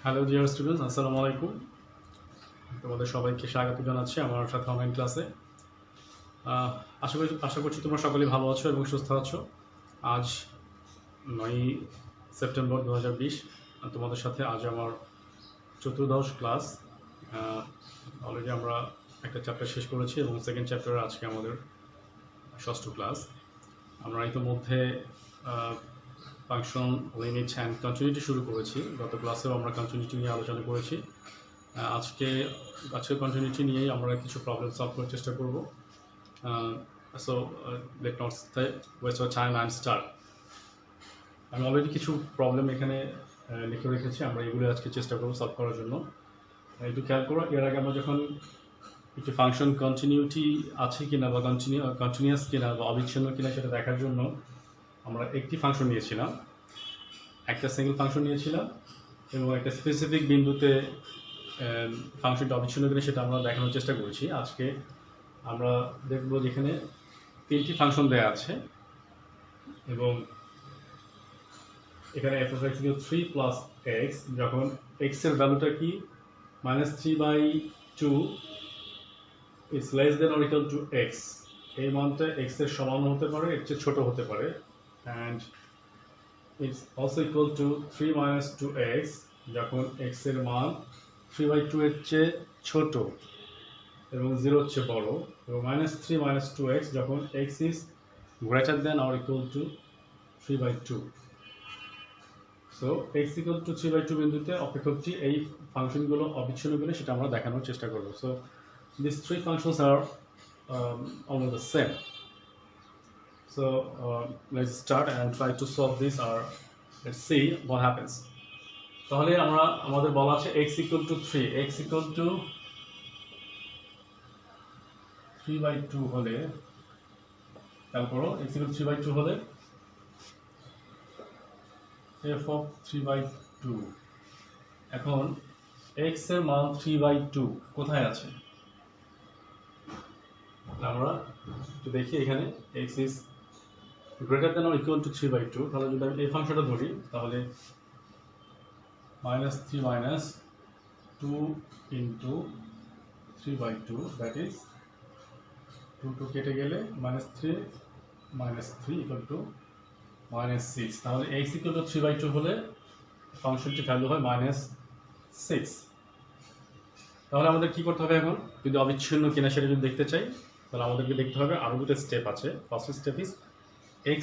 Hello dear students, আসসালামু আলাইকুম। তোমাদের সবাইকে স্বাগত জানাচ্ছি আমার সাথে অনলাইন ক্লাসে। আশা করছি তোমরা সকলেই ভালো আছো এবং সুস্থ আছো। আজ 9ই সেপ্টেম্বর 2020। তোমাদের সাথে আজ আমার চতুর্দশ ক্লাস। অলরেডি আমরা একটা চ্যাপ্টার শেষ করেছি এবং সেকেন্ড চ্যাপ্টার আজকে আমাদের ষষ্ঠ ক্লাস। আমরা ইতিমধ্যে ফাংশন, লিমিট অ্যান্ড কন্টিনিউটি শুরু করেছি। গত ক্লাসেও আমরা কন্টিনিউটি নিয়ে আলোচনা করেছি। আজকে কন্টিনিউটি নিয়েই আমরা কিছু প্রবলেম সলভ করার চেষ্টা করব। So let not waste our time and start. আমি অলরেডি কিছু প্রবলেম এখানে লিখে রেখেছি, আমরা এগুলো আজকে চেষ্টা করব সলভ করার জন্য। একটু খেয়াল করো, এর আগে আমরা যখন একটি ফাংশন কন্টিনিউটি আছে কিনা বা কন্টিনিউয়াস কিনা বা অবিচ্ছিন্ন কিনা সেটা দেখার জন্য আমরা একটি ফাংশন নিয়েছিলাম, একটা সিঙ্গেল ফাংশন নিয়েছিলাম এবং একটা স্পেসিফিক বিন্দুতে ফাংশনটা অবিচ্ছিন্ন কিনা সেটা আমরা দেখানোর চেষ্টা করেছি। আজকে আমরা দেখব যেখানে তিনটি ফাংশন দেওয়া আছে এবং এখানে f of x = 3 plus x, যখন x এর ভ্যালুটা কি -3/2 is less than or equal to x, এই মানটা x এর সমান হতে পারে, এর চেয়ে ছোট হতে পারে, and it's also equal to 3 minus 2x, যখন x এর মান 3/2 এর চেয়ে ছোট এবং 0 এর চেয়ে বড়, এবং -3 minus 2x যখন x is greater than or equal to 3/2. So x equal to 3/2 বিন্দুতে অপেক্ষকটি এই ফাংশনগুলো অবিচ্ছিন্ন কিনা সেটা আমরা দেখানোর চেষ্টা করব। So these three functions are almost the same. So let's start and try to solve this, or let's see what happens. তাহলে আমাদের বলা আছে x equal to 3, x equal to 3/2 হলে, খেয়াল করো, x equal to 3/2 হলে f of 3/2, এখন x এর মান 3/2 কোথায় আছে আমরা একটু দেখি। এখানে x is greater than or equal to 3/2, তাহলে যদি আমি এই ফাংশনটা ধরি তাহলে -3 minus 2 into 3/2, that is 2 কেটে গেলে -3 minus 3 equal to -6। তাহলে x equal to 3/2 হলে ফাংশনটি ভ্যালু হয় -6। তাহলে আমাদের কি করতে হবে এখন, যদি অবিচ্ছিন্ন কিনা সেটা যদি দেখতে চাই তাহলে আমাদেরকে দেখতে হবে আরও দুটো স্টেপ আছে। First step is x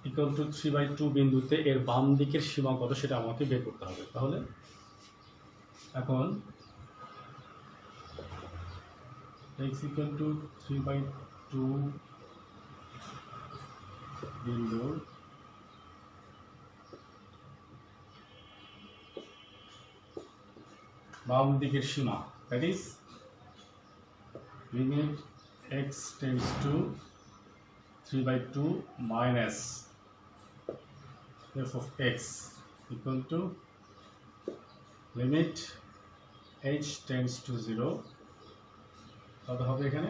equal to 3/2 বিন্দুতে এর বাম দিকের সীমা কত সেটা আমাকে বের করতে হবে। তাহলে এখন x equal to 3/2 বিন্দুর বাম দিকের সীমা, that is limit x tends to 3/2 minus f of x equal to limit h tends to 0, কত হবে এখানে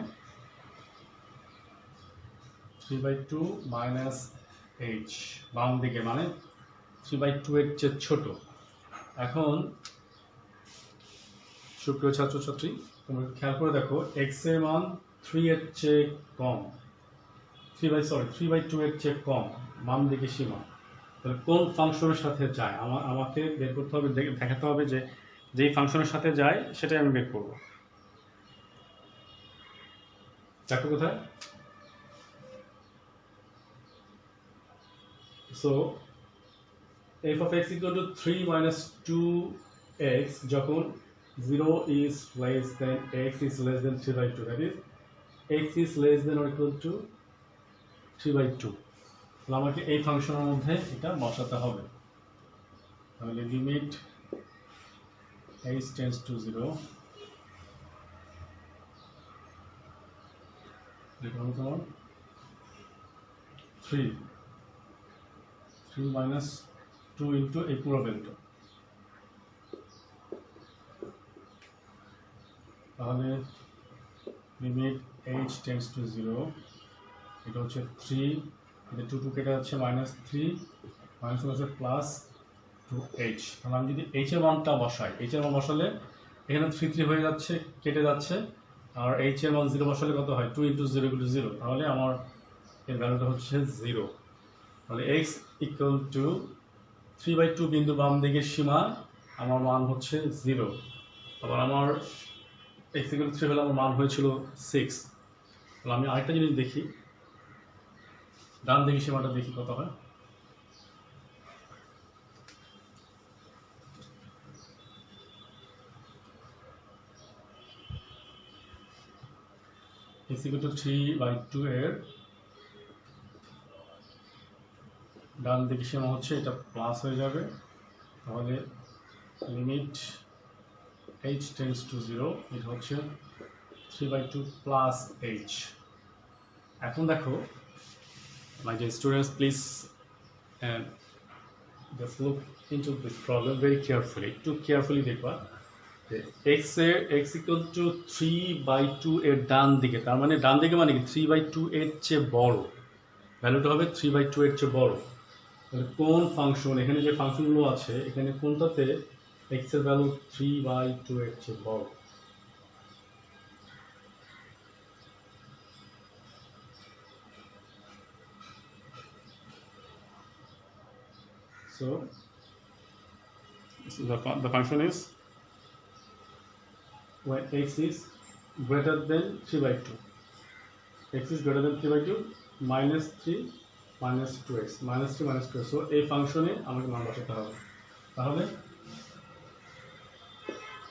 3/2 minus h, বাম দিকে মানে 3/2 এর চেয়ে ছোট। এখন সুপ্রিয় ছাত্রছাত্রী, তোমরা খেয়াল করে দেখো, x এর মান 3 এর চেয়ে কম, 3/2 এর চেয়ে কম বাম দিকে সীমা, তাহলে কোন ফাংশনের সাথে যায় আমাকে বের করতে হবে, দেখাতে হবে যে যেই ফাংশনের সাথে যায় সেটাই আমি বের করব। দেখো কোথায়, so f of x equal to 3 minus 2x যখন 0 is less than x is less than 3/2, that is x is less than or equal to 3/2, তাহলে আমাকে এই ফাংশনের মধ্যে এটা বসাতে হবে। তাহলে লিমিট h tends to 0, দেখুন তোমার 3 minus 2 into এই পুরো ভ্যালুটা, তাহলে লিমিট h tends to 0, এটা হচ্ছে 3, এটা 2 কেটে যাচ্ছে -3, মাইনাস আছে প্লাস টু এইচ। তাহলে আমি যদি এইচ এর মানটা বসাই, এইচ এর মান বসালে এখানে 3 হয়ে যাচ্ছে, কেটে যাচ্ছে, আর এইচ এর মান 0 বসালে কত হয়, 2 × 0 = 0। তাহলে আমার এর ভ্যালুটা হচ্ছে 0। তাহলে x ইকুয়াল টু 3/2 বিন্দু বাম দিকের সীমা, আমার মান হচ্ছে 0। আবার আমার x ইকুয়াল টু 3 হলে আমার মান হয়েছিল 6। তাহলে আমি আরেকটা জিনিস দেখি, ডান দিকের সীমাটা দেখি কত হয়। x ইকুয়াল টু 3/2 এর ডান দিকের সীমা হচ্ছে, এটা প্লাস হয়ে যাবে। তাহলে লিমিট h টেন্ডস টু 0, এটা হচ্ছে 3/2 প্লাস h। এখন দেখো my dear students, please just look into this problem very carefully, একটু carefully দেখবা। x ইকুয়াল টু 3/2 এর ডান দিকে, তার মানে ডান দিকে মানে কি 3/2 এর চেয়ে বড়, ভ্যালুটা হবে 3/2 এর চেয়ে বড়। তাহলে কোন ফাংশন, এখানে যে ফাংশনগুলো আছে এখানে কোনটাতে x এর ভ্যালু 3/2 এর চেয়ে বড়? So the function is when x is greater than 3/2, x is greater than 3/2, minus 3 minus 2x, minus 3 minus 2x। so এই ফাংশনে আমাকে মান বসাতে হবে। তাহলে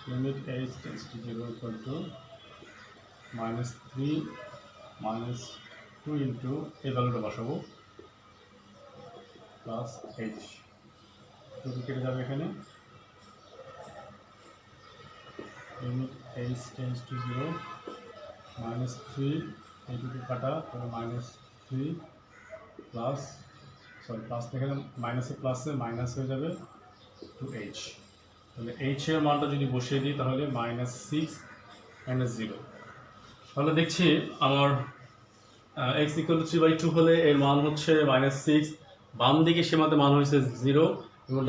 limit h tends to 0 equal to minus 3 minus 2 into এই ভ্যালুটা বসাবো প্লাস h, কেটে যাবে এখানে। limit h tends to 0 minus 3 এই দুটো কাটা, তাহলে minus 3 প্লাস, সরি প্লাস এখানে মাইনাসে প্লাসে মাইনাস হয়ে যাবে 2h। তাহলে h এর মানটা যদি বসিয়ে দিই তাহলে -6 - 0। তাহলে দেখছি আমার x ইকুয়াল টু 3/2 হলে এর মান হচ্ছে -6, বাম দিকে সীমাতে মান হয়েছে 0 এবং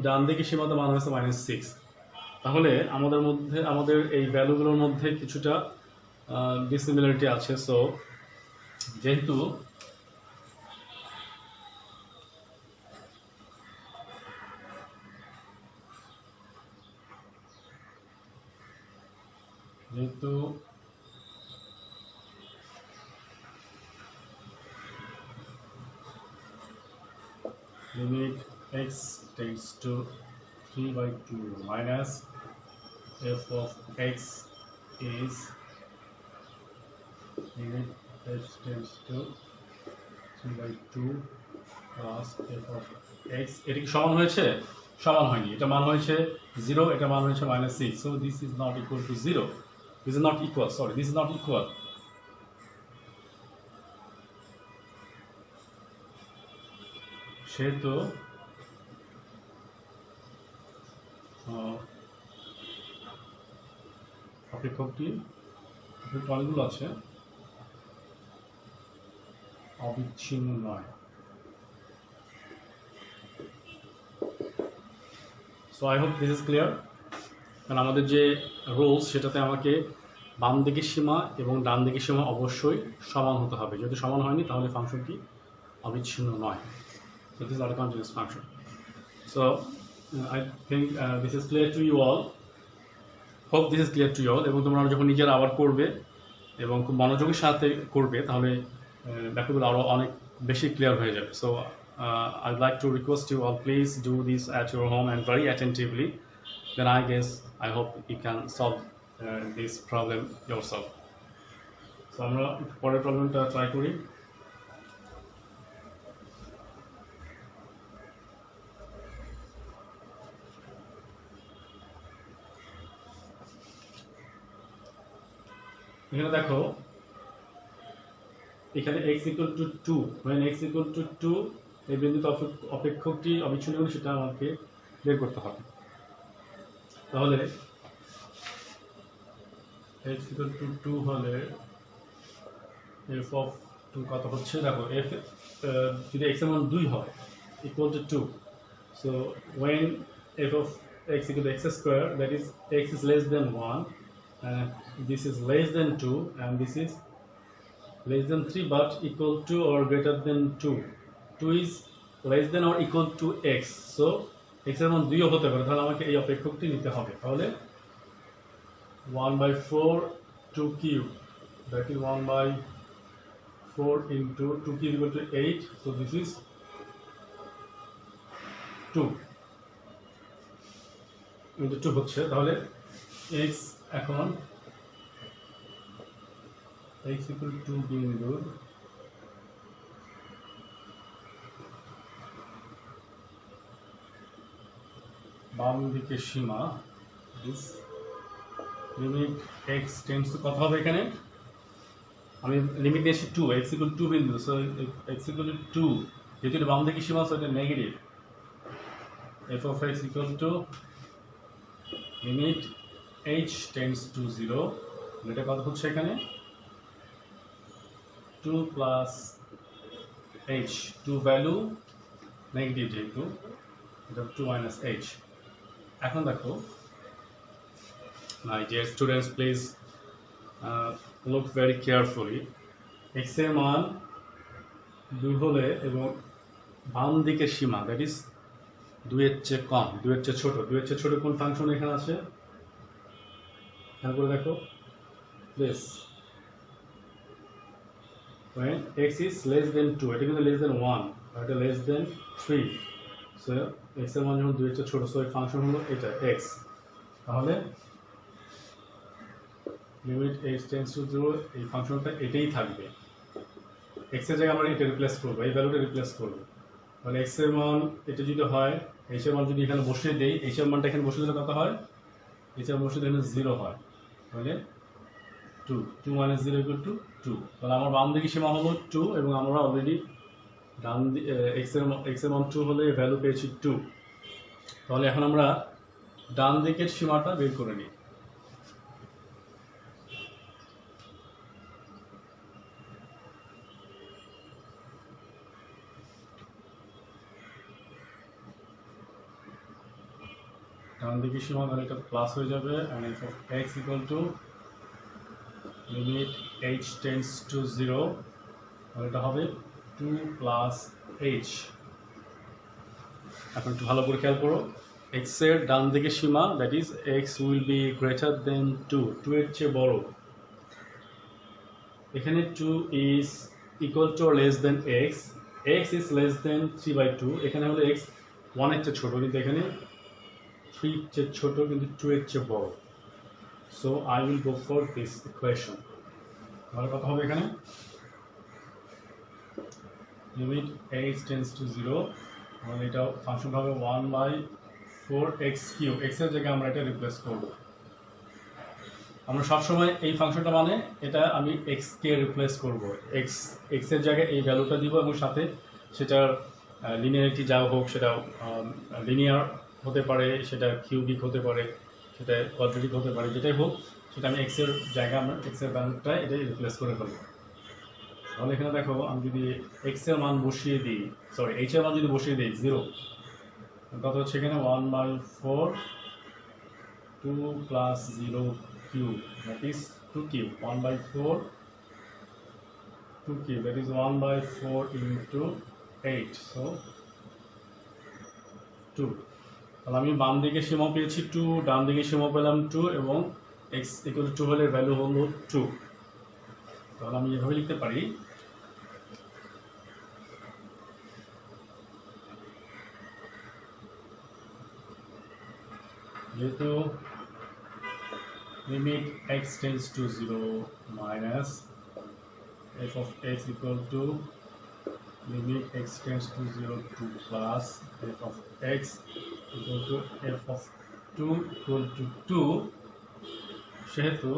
ডান দিকে সীমাতে মান হয়েছে -6। তাহলে আমাদের এই ভ্যালুগুলোর মধ্যে কিছুটা ডিসিমিলারিটি আছে। সো যেহেতু limit x tends to 3/2 minus f of x is limit h tends to 3/2 plus f of x, এটা কি সমান হয়েছে? সমান হয়নি, এটা মান হয়েছে 0, এটা মান হয়েছে -6। so this is not equal to 0, this is not equal, sorry, this is not equal। সেহেতু অপেক্ষকটি অনেকগুলো আছে, অবিচ্ছিন্ন নয়। So I hope this is clear. কারণ আমাদের যে রুলস সেটাতে আমাকে বাম দিকের সীমা এবং ডান দিকের সীমা অবশ্যই সমান হতে হবে, যদি সমান হয়নি তাহলে ফাংশনটি অবিচ্ছিন্ন নয়। So this is not a continuous function. So I think this is clear to you all. Hope this is clear to you all. এবং তোমরা যখন নিজেরা আবার করবে এবং খুব মনোযোগের সাথে করবে তাহলে ব্যাপারগুলো আরও অনেক বেশি ক্লিয়ার হয়ে যাবে। So I'd like to request you all, please do this at your home and very attentively. Then I guess, I hope you can solve this problem yourself. So আমরা পরের প্রবলেমটা ট্রাই করি। এখানে দেখো, এখানে x equal to 2, when x equal to 2 এই বিন্দুতে অপেক্ষকটি অবিচ্ছিন্ন হলে সেটা আমাকে বের করতে হবে। তাহলে x equal to 2 হলে f of 2 কত হচ্ছে? দেখো f যদি x এর মান 2 হয় equal to 2, so when f of x equal to x square, that is x is less than 1 and this is less than 2 and this is less than 3 but equal to or greater than 2. 2 is less than or equal to x, so x এর মান 2 ও হতে পারে, তাহলে আমাকে এই অপেক্ষকটি নিতে হবে। তাহলে 1/4 2 cube, that is 1/4 into 2 cube equal to 8, so this is 2 into 2 হচ্ছে। তাহলে x এখন x equal to 2 বিন্দু বাম দিকে সীমা is limit x tends to কত হবে এখানে, আমি লিমিট নিয়েছি 2, x equal to 2 বিন্দু, সো x equal to 2 যেহেতু এটা বাম দিকে সীমা সো এটা negative, f of x equal to limit h tends to 0, এটা কত হচ্ছে এখানে 2 plus h, 2 ভ্যালু নেগেটিভ যেহেতু এটা 2 minus h। এখন দেখো my dear students, please look very carefully, x এর মান 2 হলে এবং বাম দিকের সীমা দ্যাট ইজ 2 এর চেয়ে কম, 2 এর চেয়ে ছোট, 2 এর চেয়ে ছোট কোন ফাংশন এখানে আছে খেয়াল করে দেখো please, when x is less than 2, এটা কিন্তু less than 1 আর এটা less than 3, so x এর মান যখন 2 এর চেয়ে ছোট, so এই ফাংশন হলো এটা x, তাহলে লিমিট x টেন্ডস টু 0 এই ফাংশনটা এটাই থাকবে, x এর জায়গায় আমরা এটা রিপ্লেস করব, এই ভ্যালুটা রিপ্লেস করব, তাহলে x এর মান এটা যদি হয়, h এর মান যদি এখানে বসিয়ে দেই, h এর মানটা এখানে বসিয়ে দিলে কত হয়, h এর বসিয়ে দিলে 0 হয়, তাহলে 2 minus 0 equal to 2, তাহলে আমার বাম দিকে সীমা হলো 2 এবং আমরা অলরেডি ডান x এর মান 2 হলে ভ্যালু পেয়েছি 2, তাহলে এখন আমরা ডান দিকের সীমাটা বের করে নিই। ডান দিকের সীমা মানে এটা প্লাস হয়ে যাবে and f of x equal to limit h tends to 0, তাহলে এটা হবে 2 plus h। এখন একটু ভালো করে খেয়াল করো, x এর ডান দিকের সীমা that is x will be greater than 2, 2 এর চেয়ে বড়, এখানে 2 is equal to or less than x, x is less than 3/2, এখানে হলো x 1 এর চেয়ে ছোট কিন্তু এখানে 3 এর চেয়ে ছোট কিন্তু 2 এর চেয়ে বড়, so I will go for this equation। তাহলে কত হবে এখানে limit h tends to 0, তাহলে এটা ফাংশন হবে 1/4 x cube, x এর জায়গায় আমরা এটা রিপ্লেস করব, আমরা সবসময় এই ফাংশনটা মানে এটা আমি x কে রিপ্লেস করব, x এর জায়গায় এই ভ্যালুটা দিব এবং সাথে সেটার লিনিয়ারিটি যা হোক, সেটা লিনিয়ার হতে পারে, সেটা কিউবিক হতে পারে, সেটা কোয়াড্রেটিক হতে পারে, যেটাই হোক সেটা আমি x এর জায়গায় আমরা x এর ভ্যালুটা এটা রিপ্লেস করে ফেলব। তাহলে এখানে দেখো আমি যদি x এর মান বসিয়ে দিই, সরি h এর মান যদি বসিয়ে দিই 0, কত হচ্ছে এখানে 1/4 2 plus 0 cube, that is 2 cube, 1/4 2 cube, that is 1/4 into 8, so 2, তাহলে আমি বাম দিকে সীমা পেয়েছি 2, ডান দিকে সীমা পেলাম 2 এবং x equal to 2 হলে ভ্যালু হলো 2, তাহলে আমি এভাবে লিখতে পারি যেহেতু limit x tends to 0 minus f of x equal to limit x tends to 0 to plus f of x equal to f of 2 equal to 2, সেহেতু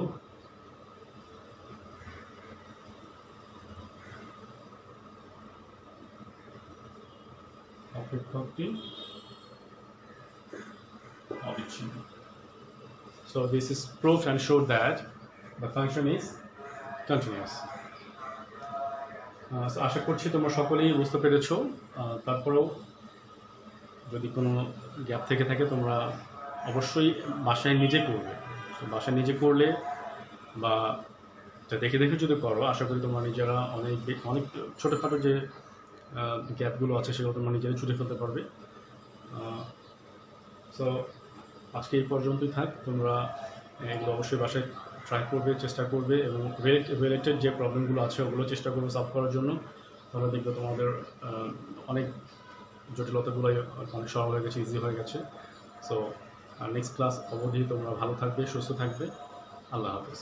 অপেক্ষকটি অবিচ্ছিন্ন। So this is proved and showed that the function is continuous. আশা করছি তোমরা সকলেই বুঝতে পেরেছো, তারপরেও যদি কোনো গ্যাপ থেকে থাকে তোমরা অবশ্যই বাসায় নিজে করবে। তো বাসায় নিজে করলে বা দেখে দেখে যদি করো, আশা করি তোমরা নিজেরা অনেক ছোটোখাটো যে গ্যাপগুলো আছে সেগুলো তোমরা নিজেরাই ছুটে ফেলতে পারবে। সো আজকে এই পর্যন্তই থাক। তোমরা এগুলো অবশ্যই বাসায় ট্রাই করবে, চেষ্টা করবে এবং রিলেটেড যে প্রবলেমগুলো আছে ওগুলো চেষ্টা করবে সলভ করার জন্য। তাহলে দেখবে তোমাদের অনেক জটিলতাগুলো অনেক সরল হয়ে গেছে, ইজি হয়ে গেছে। সো নেক্সট ক্লাস অবধি তোমরা ভালো থাকবে, সুস্থ থাকবে। আল্লাহ হাফেজ।